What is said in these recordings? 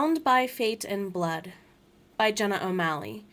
Bound by Fate and Blood by Jenna O'Malley.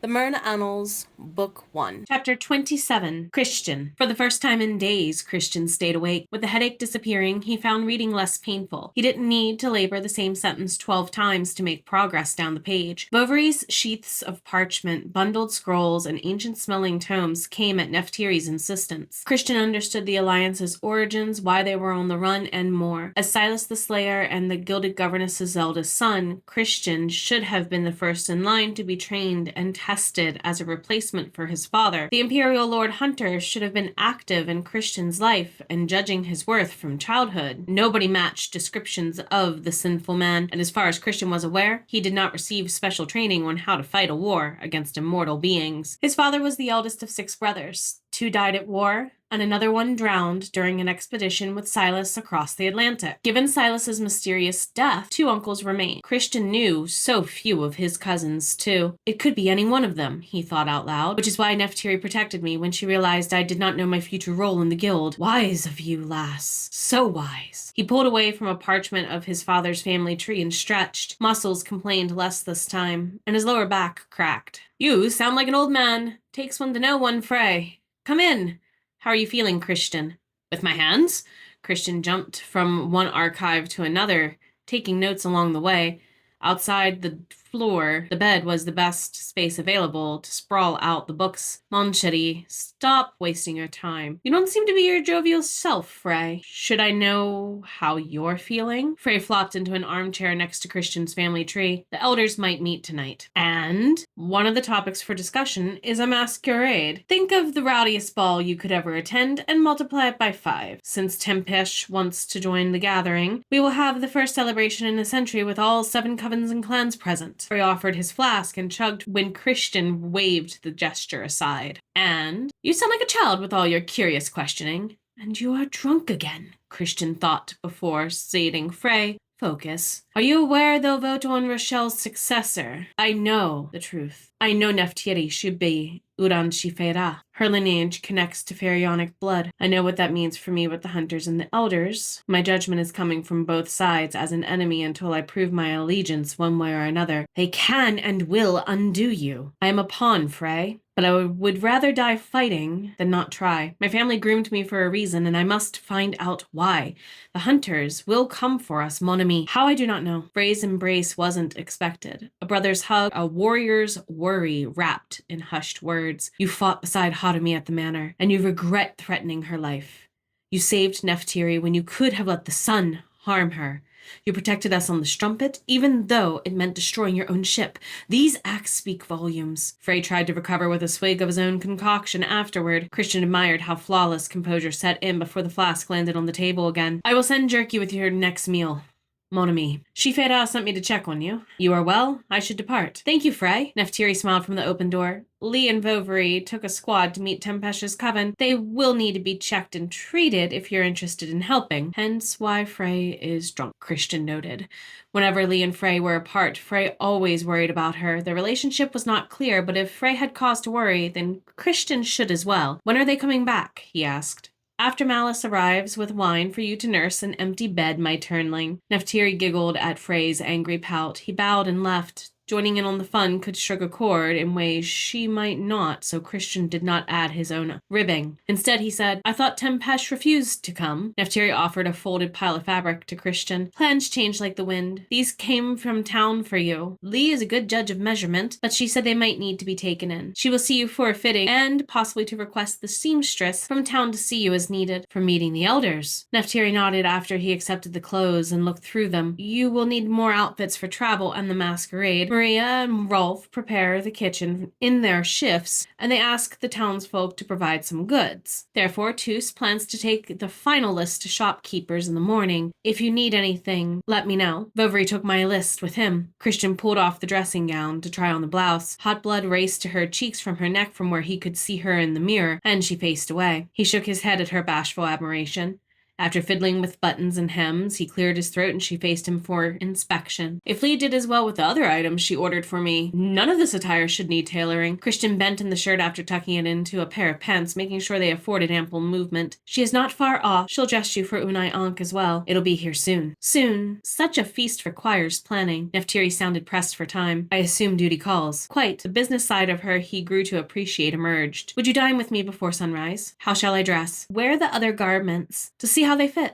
The Merna Annals, Book 1. Chapter 27. Christian. For the first time in days, Christian stayed awake. With the headache disappearing, he found reading less painful. He didn't need to labor the same sentence 12 times to make progress down the page. Bovary's sheaths of parchment, bundled scrolls, and ancient-smelling tomes came at Nephtyri's insistence. Christian understood the Alliance's origins, why they were on the run, and more. As Silas the Slayer and the Gilded Governess's eldest son, Christian should have been the first in line to be trained and tested as a replacement for his father. The Imperial Lord Hunter should have been active in Christian's life and judging his worth from childhood. Nobody matched descriptions of the sinful man, and as far as Christian was aware, he did not receive special training on how to fight a war against immortal beings. His father was the eldest of 6 brothers. 2 died at war, and another one drowned during an expedition with Silas across the Atlantic. Given Silas's mysterious death, 2 uncles remained. Christian knew so few of his cousins, too. It could be any one of them, he thought out loud, which is why Nephtyri protected me when she realized I did not know my future role in the guild. Wise of you, lass. So wise. He pulled away from a parchment of his father's family tree and stretched. Muscles complained less this time, and his lower back cracked. You sound like an old man. Takes one to know one, Frey. Come in. How are you feeling, Christian? With my hands? Christian jumped from one archive to another, taking notes along the way. Outside the floor, the bed was the best space available to sprawl out the books. Mon chéri, stop wasting your time. You don't seem to be your jovial self, Frey. Should I know how you're feeling? Frey flopped into an armchair next to Christian's family tree. The elders might meet tonight. And one of the topics for discussion is a masquerade. Think of the rowdiest ball you could ever attend and multiply it by 5. Since Tempesh wants to join the gathering, we will have the first celebration in a century with all 7 covens and clans present. Frey offered his flask and chugged when Christian waved the gesture aside. And you sound like a child with all your curious questioning. And you are drunk again, Christian thought before stating, Frey, focus. Are you aware they'll vote on Rochelle's successor? I know the truth. I know Nephtyri should be Uranshifera. Her lineage connects to pharaonic blood. I know what that means for me with the hunters and the elders. My judgment is coming from both sides as an enemy until I prove my allegiance one way or another. They can and will undo you. I am a pawn, Frey. But I would rather die fighting than not try. My family groomed me for a reason, and I must find out why. The hunters will come for us, mon ami. How I do not know. Frey's embrace wasn't expected. A brother's hug, a warrior's worry wrapped in hushed words. You fought beside Harami at the manor, and you regret threatening her life. You saved Nephtyri when you could have let the sun harm her. You protected us on the strumpet, even though it meant destroying your own ship. These acts speak volumes. Frey tried to recover with a swig of his own concoction afterward. Christian admired how flawless composure set in before the flask landed on the table again. I will send jerky with your next meal. Mon ami. Shifera sent me to check on you. You are well? I should depart. Thank you, Frey. Nephtyri smiled from the open door. Lee and Bovary took a squad to meet Tempesh's coven. They will need to be checked and treated if you're interested in helping. Hence why Frey is drunk, Christian noted. Whenever Lee and Frey were apart, Frey always worried about her. Their relationship was not clear, but if Frey had cause to worry, then Christian should as well. When are they coming back? He asked. After Malice arrives with wine for you to nurse an empty bed, my turnling. Nephtyri giggled at Frey's angry pout. He bowed and left. Joining in on the fun could struck a chord in ways she might not, so Christian did not add his own ribbing. Instead, he said, I thought Tempesh refused to come. Nephtyri offered a folded pile of fabric to Christian. Plans change like the wind. These came from town for you. Lee is a good judge of measurement, but she said they might need to be taken in. She will see you for a fitting and possibly to request the seamstress from town to see you as needed for meeting the elders. Nephtyri nodded after he accepted the clothes and looked through them. You will need more outfits for travel and the masquerade. Maria and Rolf prepare the kitchen in their shifts, and they ask the townsfolk to provide some goods. Therefore, Toos plans to take the final list to shopkeepers in the morning. If you need anything, let me know. Bovary took my list with him. Christian pulled off the dressing gown to try on the blouse. Hot blood raced to her cheeks from her neck from where he could see her in the mirror, and she faced away. He shook his head at her bashful admiration. After fiddling with buttons and hems, he cleared his throat and she faced him for inspection. If Lee did as well with the other items she ordered for me, none of this attire should need tailoring. Christian bent in the shirt after tucking it into a pair of pants, making sure they afforded ample movement. She is not far off. She'll dress you for Unai Ankh as well. It'll be here soon. Soon. Such a feast requires planning. Nephtyri sounded pressed for time. I assume duty calls. Quite. The business side of her he grew to appreciate emerged. Would you dine with me before sunrise? How shall I dress? Wear the other garments to see how they fit.